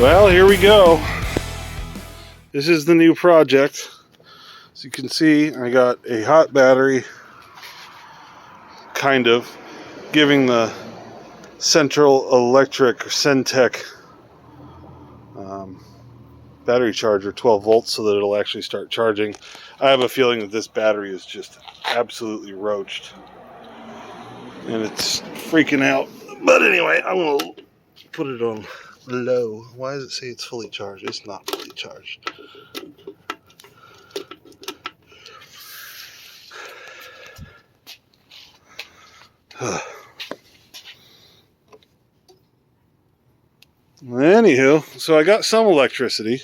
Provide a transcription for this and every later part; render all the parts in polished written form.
Well, here we go. This is the new project. As you can see, I got a hot battery, kind of, giving the Central Electric or Centec battery charger 12 volts so that it'll actually start charging. I have a feeling that this battery is just absolutely roached and it's freaking out. But anyway, I'm going to put it on low. Why does it say it's fully charged? It's not fully charged. Anywho, so I got some electricity.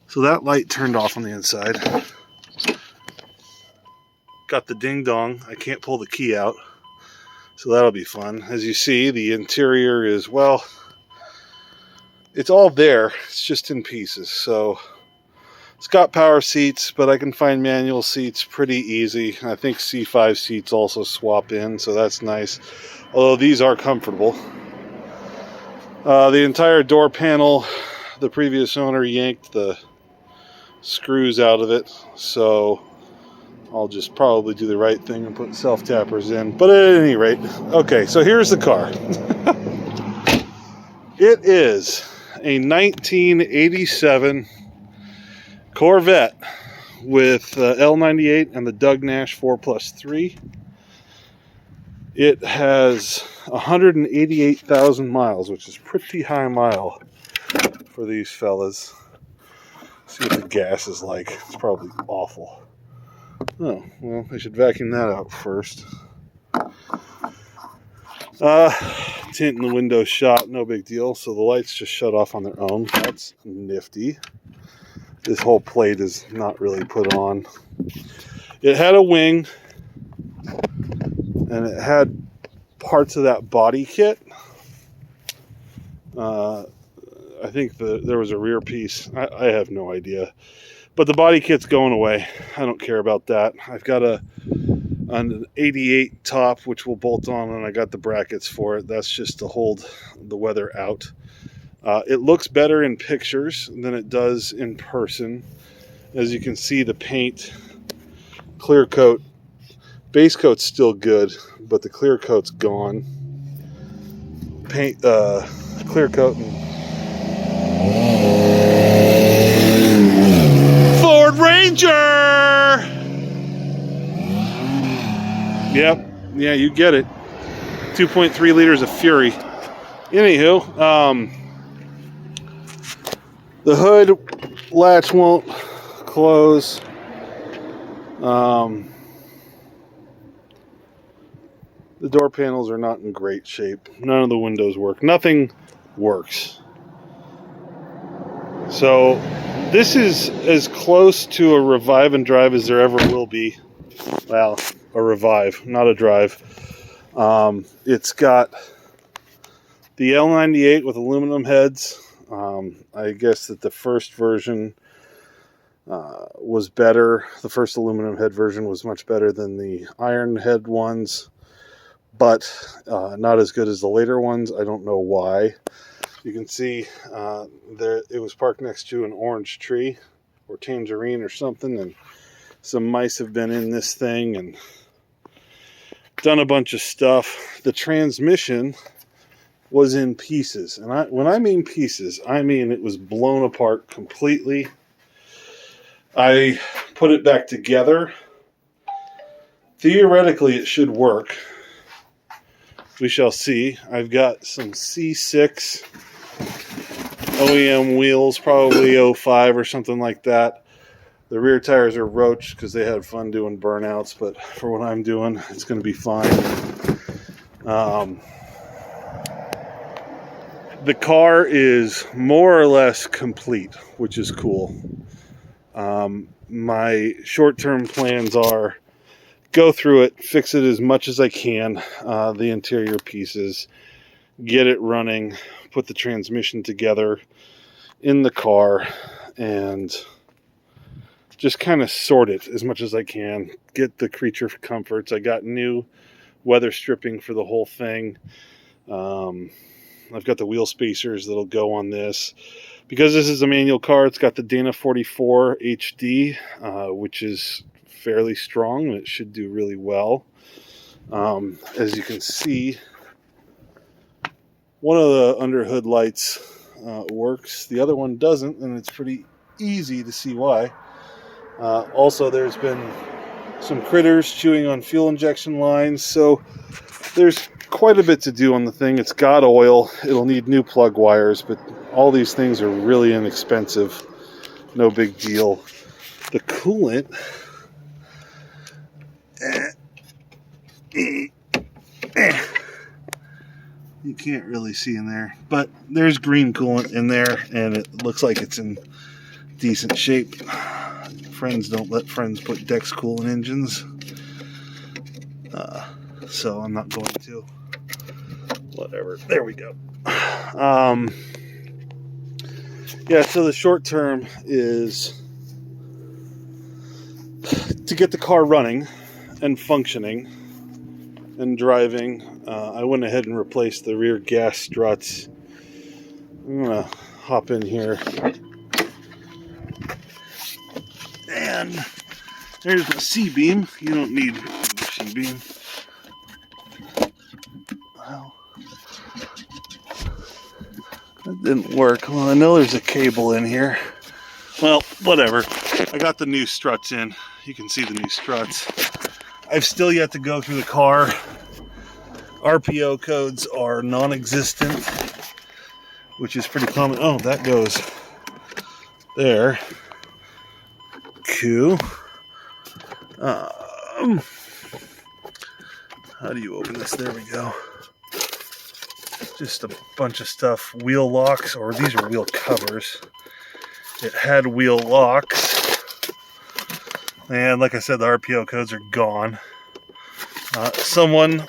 So that light turned off on the inside. Got the ding dong. I can't pull the key out. So that'll be fun. As you see, the interior is, well, it's all there. It's just in pieces. So it's got power seats, but I can find manual seats pretty easy. I think C5 seats also swap in, so that's nice. Although these are comfortable. The entire door panel, the previous owner yanked the screws out of it, so I'll just probably do the right thing and put self-tappers in. But at any rate, okay, so here's the car. It is a 1987 Corvette with L98 and the Doug Nash 4+3. It has 188,000 miles, which is pretty high mile for these fellas. See what the gas is like. It's probably awful. Oh, well, I should vacuum that out first. Tint in the window shot, no big deal. So the lights just shut off on their own. That's nifty. This whole plate is not really put on. It had a wing, and it had parts of that body kit. I think there was a rear piece. I have no idea. But the body kit's going away. I don't care about that. I've got an 88 top, which will bolt on, and I got the brackets for it. That's just to hold the weather out. It looks better in pictures than it does in person. As you can see, the paint, clear coat, base coat's still good, but the clear coat's gone. Paint, clear coat, and Ford Ranger. Yep, yeah, you get it. 2.3 liters of fury. Anywho, the hood latch won't close. The door panels are not in great shape. None of the windows work. Nothing works. So this is as close to a revive and drive as there ever will be. Well, a revive, not a drive. It's got the L98 with aluminum heads. I guess that the first version was better. The first aluminum head version was much better than the iron head ones, but not as good as the later ones. I don't know why. You can see there it was parked next to an orange tree or tangerine or something, and some mice have been in this thing and done a bunch of stuff. The transmission was in pieces, and when I mean pieces, I mean it was blown apart completely. I put it back together. Theoretically, it should work. We shall see. I've got some C6 OEM wheels, probably 05 or something like that. The rear tires are roached because they had fun doing burnouts, but for what I'm doing, it's going to be fine. The car is more or less complete, which is cool. My short-term plans are go through it, fix it as much as I can, the interior pieces, get it running, put the transmission together in the car, and just kind of sort it as much as I can. Get the creature comforts. I got new weather stripping for the whole thing. I've got the wheel spacers that'll go on this. Because this is a manual car, it's got the Dana 44 HD, which is fairly strong, and it should do really well. As you can see, one of the underhood lights works. The other one doesn't, and it's pretty easy to see why. Also, there's been some critters chewing on fuel injection lines, so there's quite a bit to do on the thing. It's got oil. It'll need new plug wires, but all these things are really inexpensive. No big deal. The coolant, you can't really see in there, but there's green coolant in there, and it looks like it's in decent shape. Friends don't let friends put Dex Cool in engines, so I'm not going to. Whatever. There we go. Yeah, so the short term is to get the car running and functioning and driving. I went ahead and replaced the rear gas struts. I'm gonna hop in here, and there's my C-beam. You don't need a C-beam. Well, that didn't work. Well, I know there's a cable in here. Well, whatever. I got the new struts in. You can see the new struts. I've still yet to go through the car. RPO codes are non-existent, which is pretty common. Oh, that goes there. Q. How do you open this? There we go. Just a bunch of stuff. Wheel locks, or these are wheel covers. It had wheel locks. And like I said, the RPO codes are gone. Someone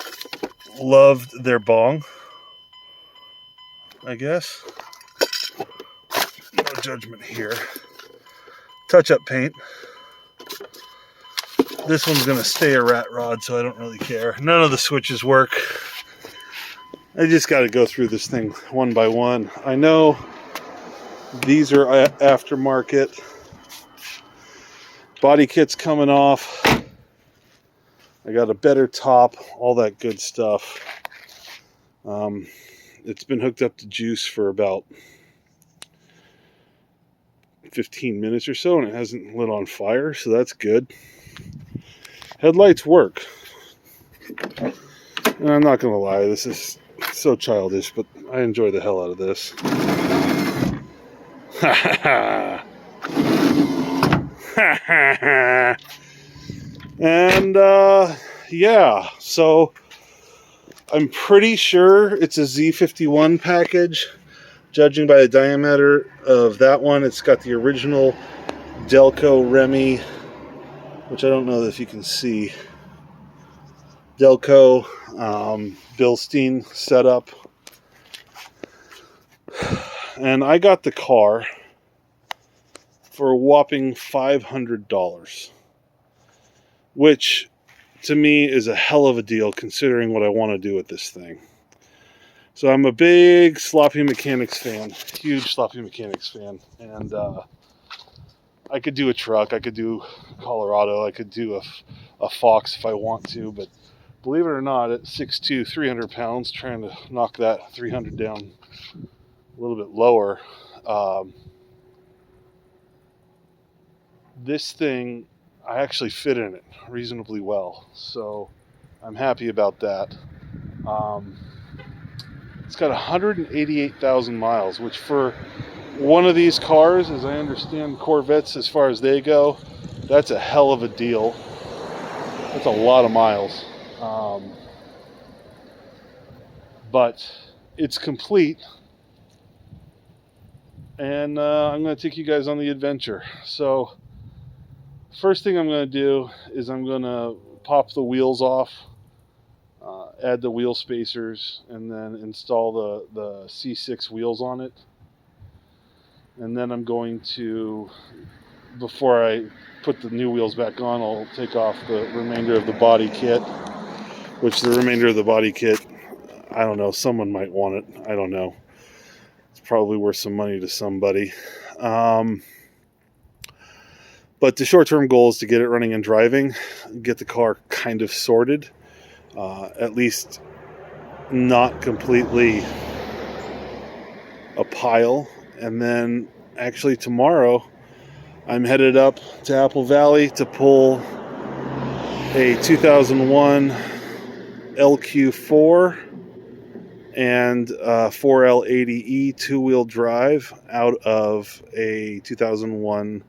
loved their bong, I guess. No judgment here. Touch-up paint. This one's going to stay a rat rod, so I don't really care. None of the switches work. I just got to go through this thing one by one. I know these are aftermarket. Body kit's coming off. I got a better top, all that good stuff. It's been hooked up to juice for about 15 minutes or so, and it hasn't lit on fire, so that's good. Headlights work. And I'm not gonna lie, this is so childish, but I enjoy the hell out of this. Ha ha ha. Ha ha ha. And yeah, so I'm pretty sure it's a Z51 package. Judging by the diameter of that one, it's got the original Delco Remy, which I don't know if you can see. Delco Bilstein setup. And I got the car for a whopping $500. Which, to me, is a hell of a deal considering what I want to do with this thing. So I'm a big Sloppy Mechanics fan. Huge Sloppy Mechanics fan. And I could do a truck. I could do Colorado. I could do a Fox if I want to. But believe it or not, at 6'2", 300 pounds, trying to knock that 300 down a little bit lower. This thing, I actually fit in it reasonably well, so I'm happy about that. It's got 188,000 miles, which for one of these cars, as I understand Corvettes as far as they go, that's a hell of a deal. That's a lot of miles. But it's complete, and I'm going to take you guys on the adventure. So first thing I'm going to do is I'm going to pop the wheels off, add the wheel spacers, and then install the C6 wheels on it. And then I'm going to before I put the new wheels back on, I'll take off the remainder of the body kit, which the remainder of the body kit, I don't know, someone might want it. I don't know. It's probably worth some money to somebody. But the short-term goal is to get it running and driving, get the car kind of sorted, at least not completely a pile. And then actually tomorrow I'm headed up to Apple Valley to pull a 2001 LQ4 and 4L80E two-wheel drive out of a 2001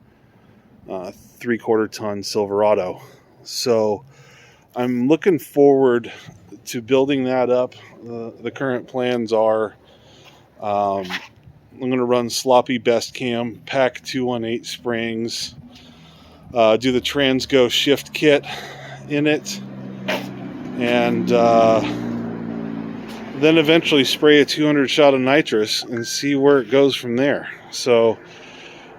3/4 ton Silverado. So I'm looking forward to building that up. The current plans are I'm going to run sloppy best cam, pack 218 springs, do the Transgo shift kit in it, and then eventually spray a 200 shot of nitrous and see where it goes from there. So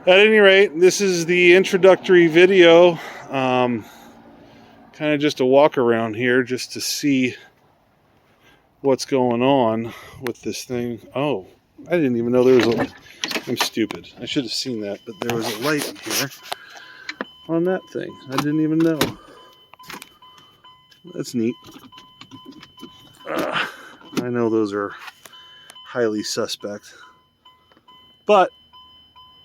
at any rate, this is the introductory video, kind of just a walk around here just to see what's going on with this thing. Oh, I didn't even know there was a... I'm stupid. I should have seen that, but there was a light in here on that thing. I didn't even know. That's neat. I know those are highly suspect, but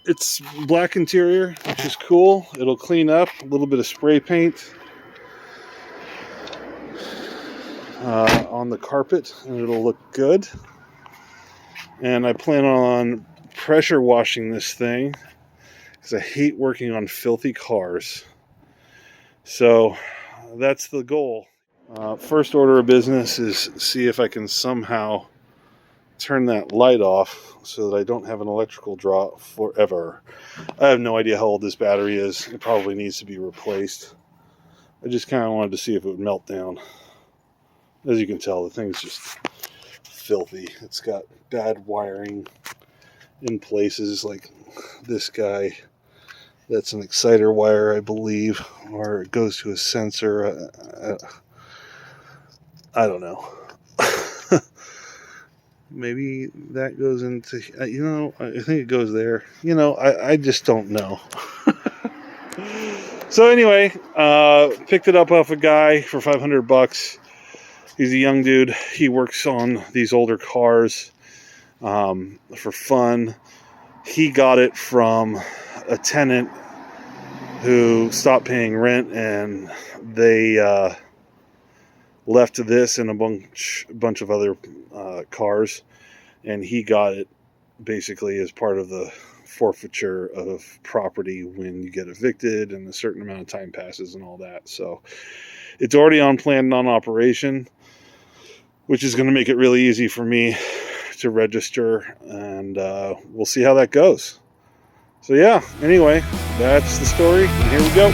it's black interior, which is cool. It'll clean up. A little bit of spray paint on the carpet, and it'll look good. And I plan on pressure washing this thing because I hate working on filthy cars. So that's the goal. First order of business is see if I can somehow turn that light off so that I don't have an electrical draw forever. I have no idea how old this battery is. It probably needs to be replaced. I just kind of wanted to see if it would melt down. As you can tell, the thing's just filthy. It's got bad wiring in places, like this guy. That's an exciter wire, I believe, or it goes to a sensor. I don't know. Maybe that goes into, I think it goes there. I just don't know. So anyway, picked it up off a guy for $500. He's a young dude. He works on these older cars for fun. He got it from a tenant who stopped paying rent, and they left this and a bunch of other cars, and he got it basically as part of the forfeiture of property when you get evicted and a certain amount of time passes and all that. So it's already on plan, non-operation, which is going to make it really easy for me to register, and we'll see how that goes. So yeah, anyway, that's the story, and here we go.